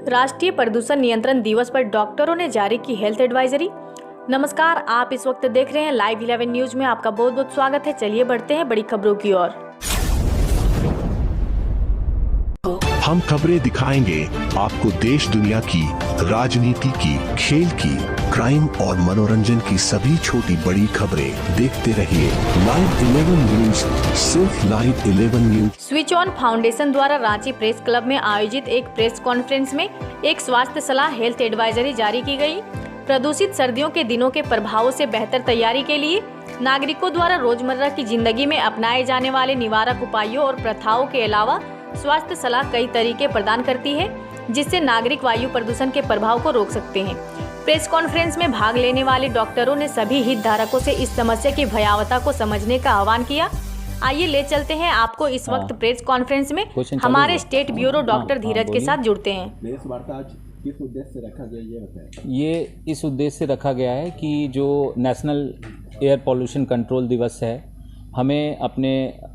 राष्ट्रीय प्रदूषण नियंत्रण दिवस पर डॉक्टरों ने जारी की हेल्थ एडवाइजरी। नमस्कार, आप इस वक्त देख रहे हैं लाइव 11 न्यूज में। आपका बहुत बहुत स्वागत है। चलिए बढ़ते हैं बड़ी खबरों की ओर। हम खबरें दिखाएंगे आपको देश दुनिया की, राजनीति की, खेल की, क्राइम और मनोरंजन की सभी छोटी बड़ी खबरें। देखते रहिए लाइव 11 न्यूज, सिर्फ live 11 news. Switch on foundation द्वारा रांची प्रेस क्लब में आयोजित एक प्रेस कॉन्फ्रेंस में एक स्वास्थ्य सलाह हेल्थ एडवाइजरी जारी की गई। प्रदूषित सर्दियों के दिनों के प्रभावों से बेहतर तैयारी के लिए नागरिकों द्वारा रोजमर्रा की जिंदगी में अपनाए जाने वाले निवारक उपायों और प्रथाओं के अलावा स्वास्थ्य सलाह कई तरीके प्रदान करती है, जिससे नागरिक वायु प्रदूषण के प्रभाव को रोक सकते हैं। प्रेस कॉन्फ्रेंस में भाग लेने वाले डॉक्टरों ने सभी हितधारकों से इस समस्या की भयावहता को समझने का आह्वान किया। आइए ले चलते हैं आपको इस वक्त प्रेस कॉन्फ्रेंस में हमारे स्टेट ब्यूरो डॉक्टर धीरज के साथ जुड़ते हैं। प्रेस वार्ता आज किस उद्देश्य से रखा गया, ये बताएं। ये इस उद्देश्य से रखा गया है कि जो नेशनल एयर पॉल्यूशन कंट्रोल दिवस है, हमें अपने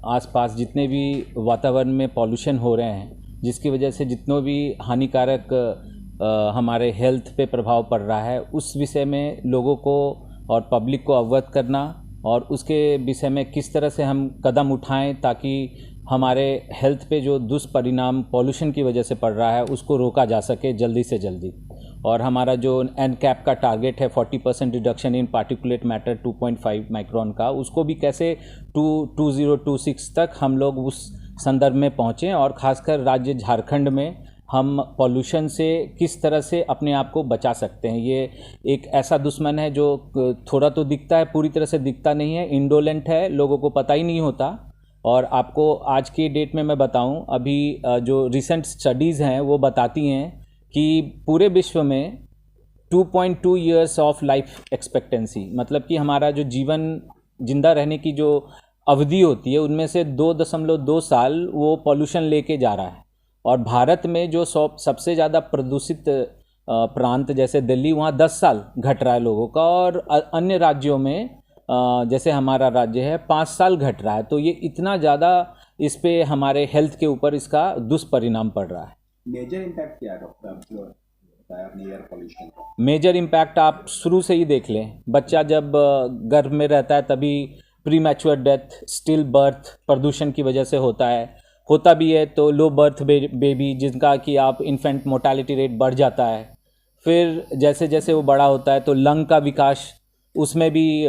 आसपास जितने भी वातावरण में पॉल्यूशन हो रहे हैं, जिसकी वजह से जितनों भी हानिकारक हमारे हेल्थ पे प्रभाव पड़ रहा है, उस विषय में लोगों को और पब्लिक को अवगत करना और उसके विषय में किस तरह से हम कदम उठाएं ताकि हमारे हेल्थ पे जो दुष्परिणाम पॉल्यूशन की वजह से पड़ रहा है उसको रोका जा सके जल्दी से जल्दी। और हमारा जो एनकैप का टारगेट है 40% reduction in particulate matter 2.5 micron का, उसको भी कैसे 2026 तक हम लोग उस संदर्भ में पहुँचें। और ख़ासकर राज्य झारखंड में हम पॉल्यूशन से किस तरह से अपने आप को बचा सकते हैं। ये एक ऐसा दुश्मन है जो थोड़ा तो दिखता है, पूरी तरह से दिखता नहीं है, इंडोलेंट है, लोगों को पता ही नहीं होता। और आपको आज की डेट में मैं बताऊं, अभी जो रिसेंट स्टडीज़ हैं वो बताती हैं कि पूरे विश्व में 2.2 ईयर्स ऑफ लाइफ एक्सपेक्टेंसी, मतलब कि हमारा जो जीवन जिंदा रहने की जो अवधि होती है उनमें से 2.2 साल वो पॉल्यूशन लेके जा रहा है। और भारत में जो सबसे ज़्यादा प्रदूषित प्रांत जैसे दिल्ली, वहाँ 10 साल घट रहा है लोगों का, और अन्य राज्यों में जैसे हमारा राज्य है 5 साल घट रहा है। तो ये इतना ज़्यादा इस पे हमारे हेल्थ के ऊपर इसका दुष्परिणाम पड़ रहा है। मेजर इम्पैक्ट क्या है डॉक्टर, आपको बताया आपने एयर पॉल्यूशन का? मेजर इम्पैक्ट आप शुरू से ही देख लें। बच्चा जब गर्भ में रहता है तभी pre mature death, still birth प्रदूषण की वजह से होता भी है तो लो बर्थ बेबी, जिनका कि आप इन्फेंट मोर्टालिटी रेट बढ़ जाता है। फिर जैसे जैसे वो बड़ा होता है तो लंग का विकास, उसमें भी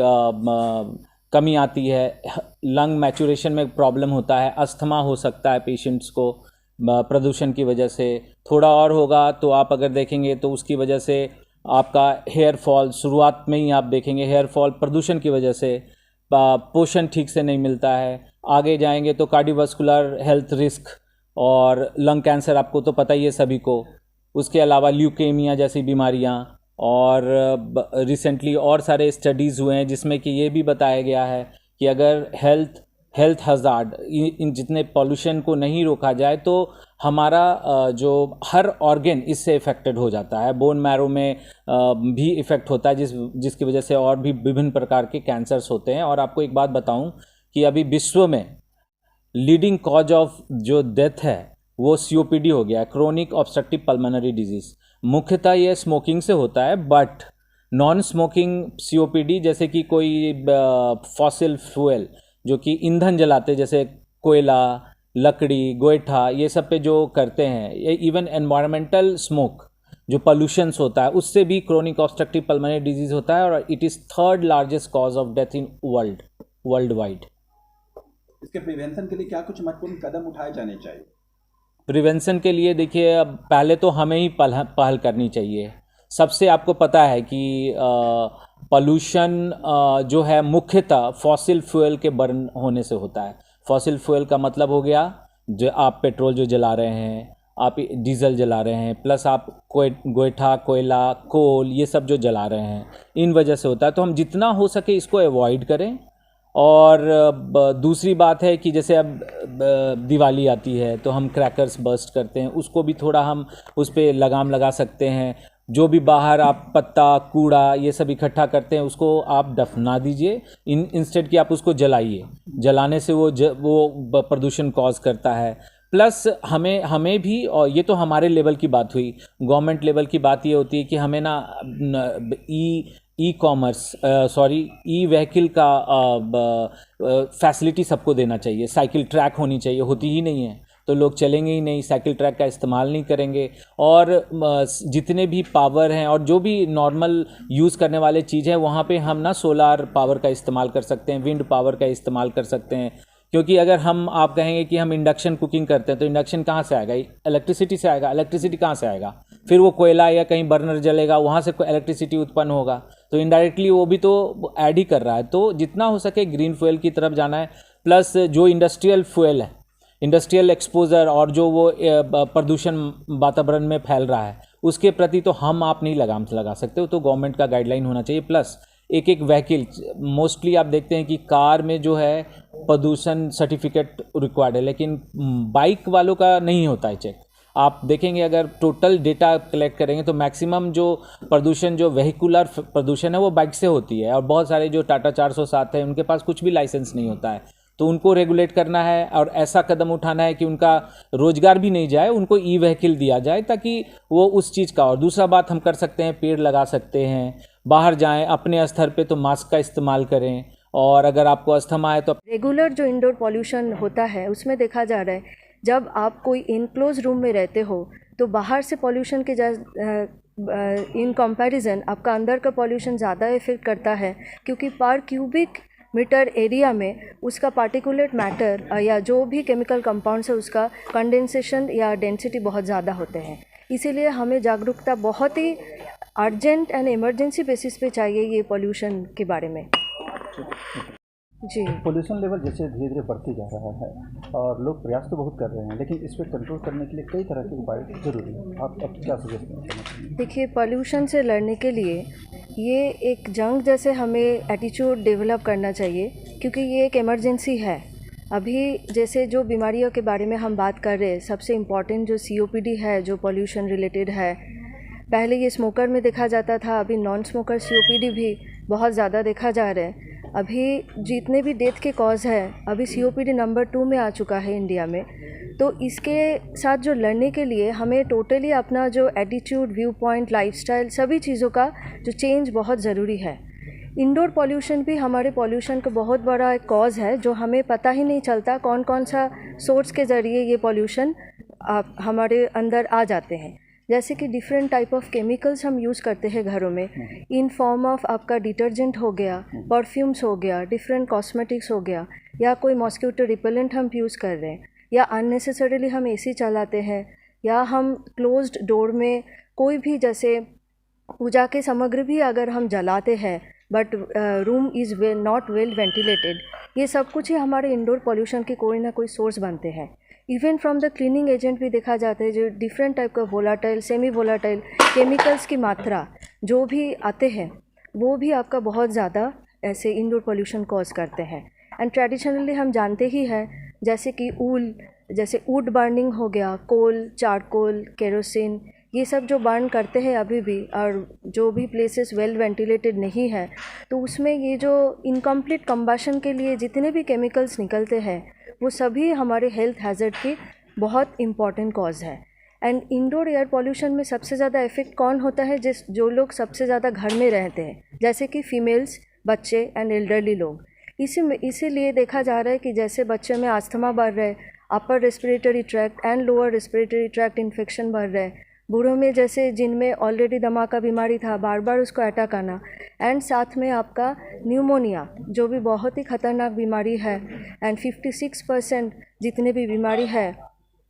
कमी आती है, लंग मैचुरेशन में प्रॉब्लम होता है, अस्थमा हो सकता है पेशेंट्स को प्रदूषण की वजह से। थोड़ा और होगा तो आप अगर देखेंगे तो उसकी वजह से आपका हेयर फॉल, शुरुआत में ही आप देखेंगे हेयर फॉल प्रदूषण की वजह से, पोषण ठीक से नहीं मिलता है। आगे जाएंगे तो कार्डियोवास्कुलर हेल्थ रिस्क और लंग कैंसर, आपको तो पता ही है सभी को। उसके अलावा ल्यूकेमिया जैसी बीमारियां, और रिसेंटली और सारे स्टडीज़ हुए हैं जिसमें कि ये भी बताया गया है कि अगर हेल्थ हज़ार्ड, इन जितने पॉल्यूशन को नहीं रोका जाए तो हमारा जो हर ऑर्गन इससे इफ़ेक्टेड हो जाता है। बोन मैरो में भी इफ़ेक्ट होता है, जिसकी वजह से और भी विभिन्न प्रकार के कैंसर्स होते हैं। और आपको एक बात बताऊं कि अभी विश्व में लीडिंग कॉज ऑफ जो डेथ है वो COPD हो गया है, क्रोनिक ऑब्स्ट्रक्टिव पल्मोनरी डिजीज़। मुख्यतः ये स्मोकिंग से होता है, बट नॉन स्मोकिंग COPD, जैसे कि कोई फॉसिल फ्यूल जो कि ईंधन जलाते, जैसे कोयला, लकड़ी, गोईठा, ये सब पे जो करते हैं, ये इवन एनवायरमेंटल स्मोक जो पॉल्यूशंस होता है उससे भी क्रोनिक ऑब्स्ट्रक्टिव पल्मोनरी डिजीज़ होता है। और it is 3rd largest cause of death in world wide. इसके प्रिवेंशन के लिए क्या कुछ महत्वपूर्ण कदम उठाए जाने चाहिए? प्रिवेंशन के लिए देखिए, अब पहले तो हमें ही पहल करनी चाहिए। सबसे आपको पता है कि पॉल्यूशन जो है मुख्यतः फॉसिल फ्यूल के बर्न होने से होता है। फॉसिल फ्यूल का मतलब हो गया जो आप पेट्रोल जो जला रहे हैं, आप डीजल जला रहे हैं, प्लस आप गोईठा, कोयला, कोल, ये सब जो जला रहे हैं, इन वजह से होता है। तो हम जितना हो सके इसको अवॉइड करें। और दूसरी बात है कि जैसे अब दिवाली आती है तो हम क्रैकर्स बर्स्ट करते हैं, उसको भी थोड़ा हम उस पर लगाम लगा सकते हैं। जो भी बाहर आप पत्ता, कूड़ा, ये सब इकट्ठा करते हैं उसको आप दफना दीजिए, इंस्टेड कि आप उसको जलाइए। जलाने से वो प्रदूषण कॉज करता है। प्लस हमें भी, और ये तो हमारे लेवल की बात हुई, गवर्नमेंट लेवल की बात ये होती है कि हमें ना ई व्हीकल का फैसिलिटी सबको देना चाहिए। साइकिल ट्रैक होनी चाहिए, होती ही नहीं है तो लोग चलेंगे ही नहीं, साइकिल ट्रैक का इस्तेमाल नहीं करेंगे। और जितने भी पावर हैं और जो भी नॉर्मल यूज़ करने वाले चीज़ है वहाँ पे हम ना सोलार पावर का इस्तेमाल कर सकते हैं, विंड पावर का इस्तेमाल कर सकते हैं। क्योंकि अगर आप कहेंगे कि हम इंडक्शन कुकिंग करते हैं तो इंडक्शन कहाँ से आएगा? इलेक्ट्रिसिटी से आएगा। इलेक्ट्रिसिटी कहाँ से आएगा? फिर वो कोयला या कहीं बर्नर जलेगा, वहाँ से इलेक्ट्रिसिटी उत्पन्न होगा, तो इनडायरेक्टली वो भी तो ऐड ही कर रहा है। तो जितना हो सके ग्रीन फ्यूल की तरफ जाना है। प्लस जो इंडस्ट्रियल फ्यूल है, इंडस्ट्रियल एक्सपोजर और जो वो प्रदूषण वातावरण में फैल रहा है उसके प्रति तो आप नहीं लगाम लगा सकते हो, तो गवर्नमेंट का गाइडलाइन होना चाहिए। प्लस एक व्हीकल, मोस्टली आप देखते हैं कि कार में जो है प्रदूषण सर्टिफिकेट रिक्वायर्ड है, लेकिन बाइक वालों का नहीं होता है चेक। आप देखेंगे अगर टोटल डेटा कलेक्ट करेंगे तो मैक्सिमम जो प्रदूषण, जो वेहिकुलर प्रदूषण है वो बाइक से होती है। और बहुत सारे जो टाटा 407 है उनके पास कुछ भी लाइसेंस नहीं होता है, तो उनको रेगुलेट करना है और ऐसा कदम उठाना है कि उनका रोजगार भी नहीं जाए, उनको ई व्हीकल दिया जाए ताकि वो उस चीज़ का। और दूसरा बात हम कर सकते हैं, पेड़ लगा सकते हैं, बाहर जाएं अपने स्तर पे तो मास्क का इस्तेमाल करें, और अगर आपको अस्थमा है तो रेगुलर जो इंडोर पॉल्यूशन होता है उसमें देखा जा रहा है जब आप कोई इनक्लोज रूम में रहते हो तो बाहर से पॉल्यूशन के इन कंपैरिजन आपका अंदर का पॉल्यूशन ज़्यादा इफेक्ट करता है, क्योंकि पर क्यूबिक मीटर एरिया में उसका पार्टिकुलेट मैटर या जो भी केमिकल कंपाउंड्स है उसका कंडेंसेशन या डेंसिटी बहुत ज़्यादा होते हैं। इसीलिए हमें जागरूकता बहुत ही अर्जेंट एंड इमरजेंसी बेसिस पे चाहिए ये पॉल्यूशन के बारे में। जी, पोल्यूशन लेवल जैसे धीरे धीरे बढ़ती जा रहा है और लोग प्रयास तो बहुत कर रहे हैं, लेकिन इस पर कंट्रोल करने के लिए कई तरह के उपाय ज़रूरी हैं। आप क्या सजेस्ट करना चाहते हैं? देखिए, पॉल्यूशन से लड़ने के लिए ये एक जंग जैसे हमें एटीट्यूड डेवलप करना चाहिए, क्योंकि ये एक इमरजेंसी है। अभी जैसे जो बीमारियों के बारे में हम बात कर रहे हैं, सबसे इम्पॉर्टेंट जो COPD है, जो पॉल्यूशन रिलेटेड है, पहले ये स्मोकर में देखा जाता था, अभी नॉन स्मोकर COPD भी बहुत ज़्यादा देखा जा रहा है। अभी जितने भी डेथ के कॉज है, अभी COPD नंबर 2 में आ चुका है इंडिया में। तो इसके साथ जो लड़ने के लिए हमें टोटली अपना जो एटीट्यूड, व्यू पॉइंट, लाइफस्टाइल, सभी चीज़ों का जो चेंज बहुत ज़रूरी है। इंडोर पॉल्यूशन भी हमारे पॉल्यूशन का बहुत बड़ा एक कॉज है, जो हमें पता ही नहीं चलता कौन कौन सा सोर्स के ज़रिए ये पॉल्यूशन हमारे अंदर आ जाते हैं। जैसे कि डिफरेंट टाइप ऑफ केमिकल्स हम यूज़ करते हैं घरों में, इन फॉर्म ऑफ आपका डिटर्जेंट हो गया, परफ्यूम्स हो गया, डिफरेंट कॉस्मेटिक्स हो गया, या कोई मॉस्किटो रिपेलेंट हम यूज़ कर रहे हैं, या अननेसेसरीली हम AC चलाते हैं, या हम क्लोज्ड डोर में कोई भी जैसे पूजा के सामग्री भी अगर हम जलाते हैं but room is not well ventilated, ये सब कुछ ही हमारे इंडोर पॉल्यूशन के कोई ना कोई सोर्स बनते हैं। Even from the cleaning agent भी देखा जाता है, जो डिफरेंट टाइप का वोलाटाइल, सेमी वोलाटाइल केमिकल्स की मात्रा जो भी आते हैं वो भी आपका बहुत ज़्यादा ऐसे इंडोर पॉल्यूशन कॉज करते हैं। एंड ट्रेडिशनली हम जानते ही हैं, जैसे कि जैसे वुड बर्निंग हो गया, कोल, चारकोल, केरोसिन, ये सब जो बर्न करते हैं अभी भी, और जो भी प्लेसेस वेल वेंटिलेटेड नहीं है तो उसमें ये जो इनकम्प्लीट कंबशन के लिए जितने भी केमिकल्स निकलते हैं वो सभी हमारे हेल्थ हैज़र्ड की बहुत इम्पॉर्टेंट कॉज है। एंड इंडोर एयर पॉल्यूशन में सबसे ज़्यादा इफेक्ट कौन होता है? जो लोग सबसे ज़्यादा घर में रहते हैं, जैसे कि फीमेल्स, बच्चे एंड एल्डरली लोग। इसीलिए देखा जा रहा है कि जैसे बच्चे में अस्थमा बढ़ रहा है, upper respiratory tract and lower respiratory tract infection बढ़ रहा है, बूढ़ों में जैसे जिनमें ऑलरेडी दमा का बीमारी था बार बार उसको अटैक आना, एंड साथ में आपका न्यूमोनिया जो भी बहुत ही ख़तरनाक बीमारी है, एंड 56% जितने भी बीमारी है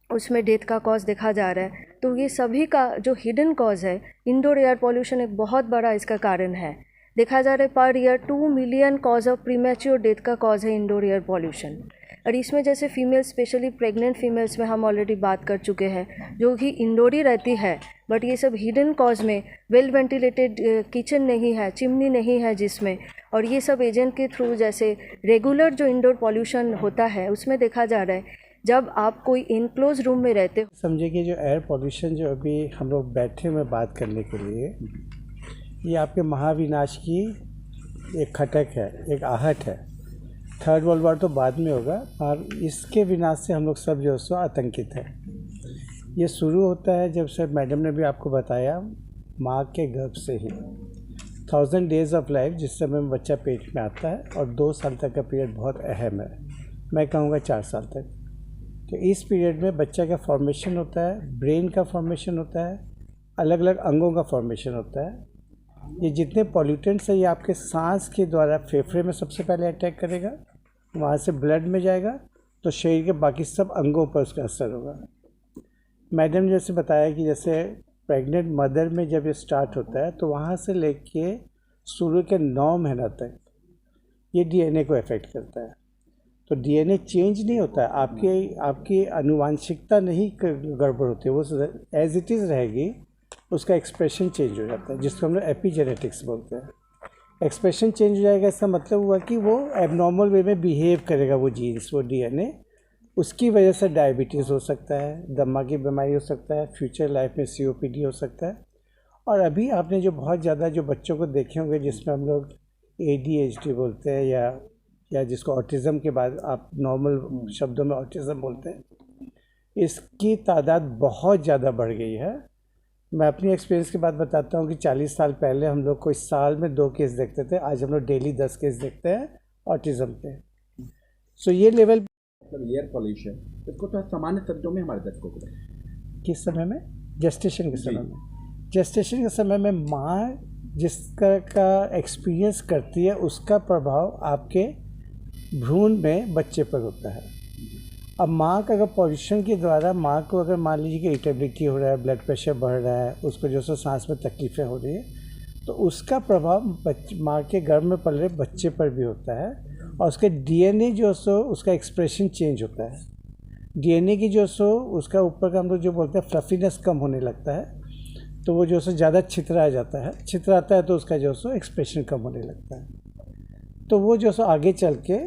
उसमें डेथ का कॉज देखा जा रहा है। तो ये सभी का जो हिडन कॉज है, इंडोर एयर पॉल्यूशन एक बहुत बड़ा इसका कारण है। देखा जा रहा है per year 2 million cause of premature death का कॉज है इंडोर एयर पॉल्यूशन। और इसमें जैसे फीमेल, स्पेशली प्रेग्नेंट फीमेल्स में हम ऑलरेडी बात कर चुके हैं, जो कि इंडोर ही रहती है, बट ये सब हिडन कॉज में वेल वेंटिलेटेड किचन नहीं है, चिमनी नहीं है जिसमें, और ये सब एजेंट के थ्रू जैसे रेगुलर जो इंडोर पॉल्यूशन होता है उसमें देखा जा रहा है जब आप कोई इनक्लोज रूम में रहते हो। समझिए कि जो एयर पॉल्यूशन जो अभी हम लोग बैठे हुए बात करने के लिए, ये आपके महाविनाश की एक खटक है, एक आहट है। थर्ड वर्ल्ड वॉर तो बाद में होगा, और इसके विनाश से हम लोग सब जो है सो आतंकित है। ये शुरू होता है जब से मैडम ने भी आपको बताया, माँ के गर्भ से ही 1000 डेज़ ऑफ लाइफ जिस समय में बच्चा पेट में आता है, और 2 साल तक का पीरियड बहुत अहम है, मैं कहूँगा 4 साल तक। तो इस पीरियड में बच्चा का फॉर्मेशन होता है, ब्रेन का फॉर्मेशन होता है, अलग अलग अंगों का फॉर्मेशन होता है। ये जितने पॉल्यूटेंट्स हैं ये आपके सांस के द्वारा फेफड़े में सबसे पहले अटैक करेगा, वहाँ से ब्लड में जाएगा, तो शरीर के बाकी सब अंगों पर उसका असर होगा। मैडम ने जैसे बताया कि जैसे प्रेग्नेंट मदर में जब ये स्टार्ट होता है तो वहाँ से लेके शुरू के 9 महीना तक ये डीएनए को अफेक्ट करता है। तो डीएनए चेंज नहीं होता है, आपकी आनुवांशिकता नहीं गड़बड़ होती है, वो एज इट इज़ रहेगी, उसका एक्सप्रेशन चेंज हो जाता है, जिसको हम लोग एपिजेनेटिक्स बोलते हैं। एक्सप्रेशन चेंज हो जाएगा, इसका मतलब हुआ कि वो एबनॉर्मल वे में बिहेव करेगा, वो जीन्स, वो डीएनए। उसकी वजह से डायबिटीज़ हो सकता है, दमा की बीमारी हो सकता है, फ्यूचर लाइफ में सीओपीडी हो सकता है। और अभी आपने जो बहुत ज़्यादा जो बच्चों को देखे होंगे जिसमें हम लोग ADHD बोलते हैं, या जिसको ऑटिज़म के बाद आप नॉर्मल शब्दों में ऑटिज़म बोलते हैं, इसकी तादाद बहुत ज़्यादा बढ़ गई है। मैं अपनी एक्सपीरियंस की बात बताता हूँ कि 40 साल पहले हम लोग कोई साल में 2 केस देखते थे, आज हम लोग डेली 10 केस देखते हैं ऑटिज़म पे। सो ये लेवल मतलब एयर पॉल्यूशन, इसको तो सामान्य शब्दों में हमारे दर्शकों को किस समय में, जेस्टेशन के समय में, जेस्टेशन के समय में माँ जिसका का एक्सपीरियंस करती है उसका प्रभाव आपके भ्रूण में बच्चे पर होता है। अब माँ का अगर पॉल्यूशन के द्वारा माँ को अगर मान लीजिए कि इरिटेबिलिटी हो रहा है, ब्लड प्रेशर बढ़ रहा है, उसको जो सो सांस में तकलीफ़ें हो रही है, तो उसका प्रभाव माँ के गर्भ में पल रहे बच्चे पर भी होता है। और उसके डीएनए जो सो उसका एक्सप्रेशन चेंज होता है, डीएनए की जो सो उसका ऊपर का हम लोग जो बोलते हैं फ्लफीनेस कम होने लगता है, तो वो जो सो ज़्यादा छितरा जाता है, छितराता है तो उसका जो सो एक्सप्रेशन कम होने लगता है। तो वो जो सो आगे चल के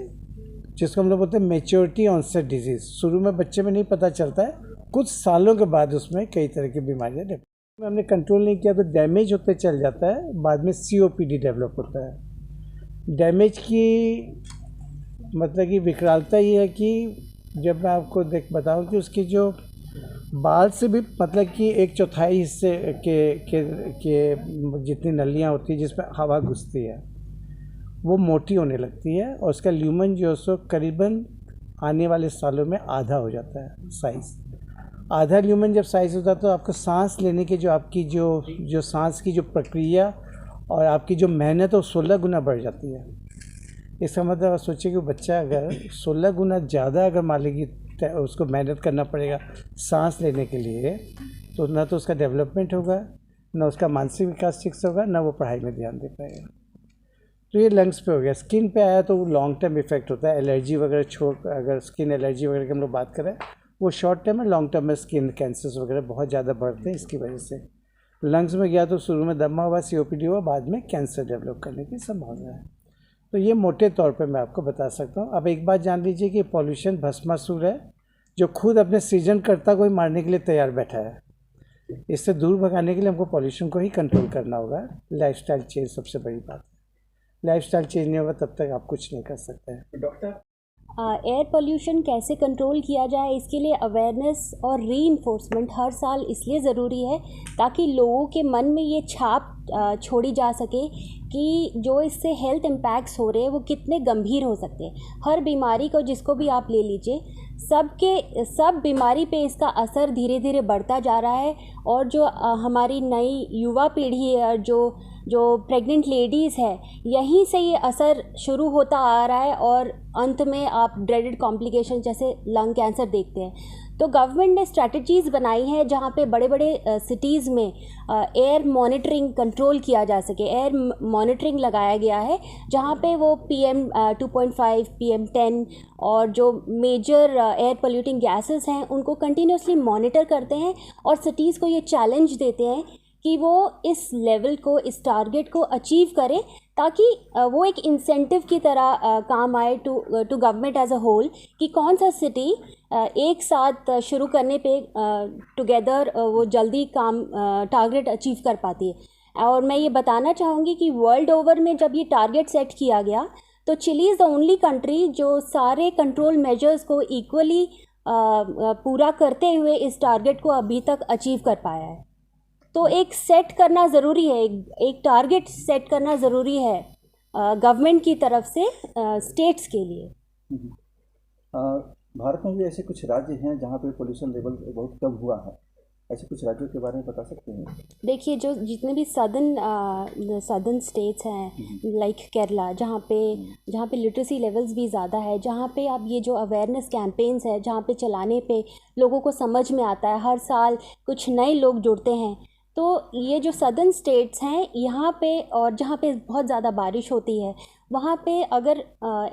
जिसको हम लोग बोलते हैं मैच्योरिटी ऑनसेट डिजीज़, शुरू में बच्चे में नहीं पता चलता है, कुछ सालों के बाद उसमें कई तरह की बीमारियाँ हमने कंट्रोल नहीं किया तो डैमेज होते चल जाता है, बाद में COPD डेवलप होता है। डैमेज की मतलब कि विकरालता ये है कि जब मैं आपको बताऊं कि उसकी जो बाल से भी मतलब कि 1/4 हिस्से के जितनी नलियाँ होती हैं जिसमें हवा घुसती है वो मोटी होने लगती है, और उसका ल्यूमन जो सो करीबन आने वाले सालों में आधा हो जाता है साइज़। आधा ल्यूमन जब साइज़ होता है तो आपको सांस लेने की जो आपकी जो सांस की जो प्रक्रिया और आपकी जो मेहनत है वो 16 गुना बढ़ जाती है। इसका मतलब आप सोचिए कि बच्चा अगर 16 गुना ज़्यादा अगर मान लीजिए उसको मेहनत करना पड़ेगा सांस लेने के लिए, तो ना तो उसका डेवलपमेंट होगा, ना उसका मानसिक विकास ठीक से होगा, ना वो पढ़ाई में ध्यान दे पाएगा। तो ये लंग्स पे हो गया। स्किन पे आया तो लॉन्ग टर्म इफेक्ट होता है, एलर्जी वगैरह अगर स्किन एलर्जी वगैरह की हम लोग बात करें वो शॉर्ट टर्म है, लॉन्ग टर्म में स्किन कैंसर्स वगैरह बहुत ज़्यादा बढ़ते हैं इसकी वजह से। लंग्स में गया तो शुरू में दमा हुआ, COPD हुआ, बाद में कैंसर डेवलप करने की संभावना है। तो ये मोटे तौर पे मैं आपको बता सकता हूँ। अब एक बात जान लीजिए कि पॉल्यूशन भस्मासुर है जो खुद अपने सृजनकर्ता को ही मारने के लिए तैयार बैठा है। इससे दूर भगाने के लिए हमको पॉल्यूशन को ही कंट्रोल करना होगा। लाइफस्टाइल चेंज सबसे बड़ी बात है, लाइफस्टाइल चेंज नहीं होगा तब तक आप कुछ नहीं कर सकते हैं। डॉक्टर, एयर पोल्यूशन कैसे कंट्रोल किया जाए, इसके लिए अवेयरनेस और रीइंफोर्समेंट हर साल इसलिए ज़रूरी है ताकि लोगों के मन में ये छाप छोड़ी जा सके कि जो इससे हेल्थ इम्पैक्ट्स हो रहे हैं वो कितने गंभीर हो सकते हैं। हर बीमारी को जिसको भी आप ले लीजिए, सब बीमारी पे इसका असर धीरे धीरे बढ़ता जा रहा है। और जो हमारी नई युवा पीढ़ी है, जो प्रेग्नेंट लेडीज़ है, यहीं से ये असर शुरू होता आ रहा है और अंत में आप ड्रेडेड कॉम्प्लिकेशन जैसे लंग कैंसर देखते हैं। तो गवर्नमेंट ने स्ट्रैटेजीज़ बनाई हैं जहाँ पे बड़े बड़े सिटीज़ में एयर मॉनिटरिंग कंट्रोल किया जा सके। एयर मॉनिटरिंग लगाया गया है जहाँ पे वो PM 2.5, PM 10 और जो मेजर एयर पोल्यूटिंग गैसेस हैं उनको कंटिन्यूसली मॉनिटर करते हैं और सिटीज़ को ये चैलेंज देते हैं कि वो इस लेवल को, इस टारगेट को अचीव करें ताकि वो एक इंसेंटिव की तरह काम आए to government as a whole कि कौन सा सिटी एक साथ शुरू करने पे टुगेदर वो जल्दी काम टारगेट अचीव कर पाती है। और मैं ये बताना चाहूँगी कि वर्ल्ड ओवर में जब ये टारगेट सेट किया गया तो Chile is the only country जो सारे कंट्रोल मेजर्स को इक्वली पूरा करते हुए इस टारगेट को अभी तक अचीव कर पाया है। तो एक सेट करना ज़रूरी है, एक टारगेट सेट करना ज़रूरी है गवर्नमेंट की तरफ से स्टेट्स के लिए। भारत में भी ऐसे कुछ राज्य हैं जहाँ पे पोल्यूशन लेवल बहुत कम हुआ है, ऐसे कुछ राज्यों के बारे में बता सकते हैं? देखिए, जो जितने भी सदर्न स्टेट्स हैं लाइक केरला, जहाँ पे लिटरेसी लेवल्स भी ज़्यादा है, जहाँ पे अब ये जो अवेयरनेस कैंपेन्स है, जहाँ पे चलाने पे लोगों को समझ में आता है, हर साल कुछ नए लोग जुड़ते हैं। तो ये जो सदर्न स्टेट्स हैं यहाँ पे, और जहाँ पे बहुत ज़्यादा बारिश होती है, वहाँ पे अगर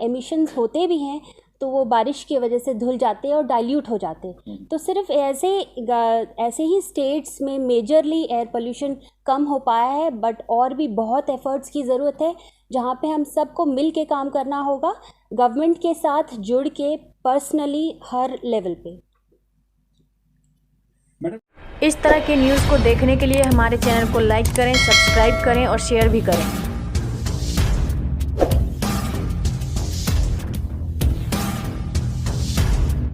एमिशंस होते भी हैं तो वो बारिश की वजह से धुल जाते हैं और डाइल्यूट हो जाते हैं। तो सिर्फ ऐसे ही स्टेट्स में मेजरली एयर पोल्यूशन कम हो पाया है, बट और भी बहुत एफर्ट्स की ज़रूरत है, जहाँ पे हम सबको मिल के काम करना होगा, गवर्नमेंट के साथ जुड़ के, पर्सनली हर लेवल पे। इस तरह के न्यूज़ को देखने के लिए हमारे चैनल को लाइक करें, सब्सक्राइब करें और शेयर भी करें।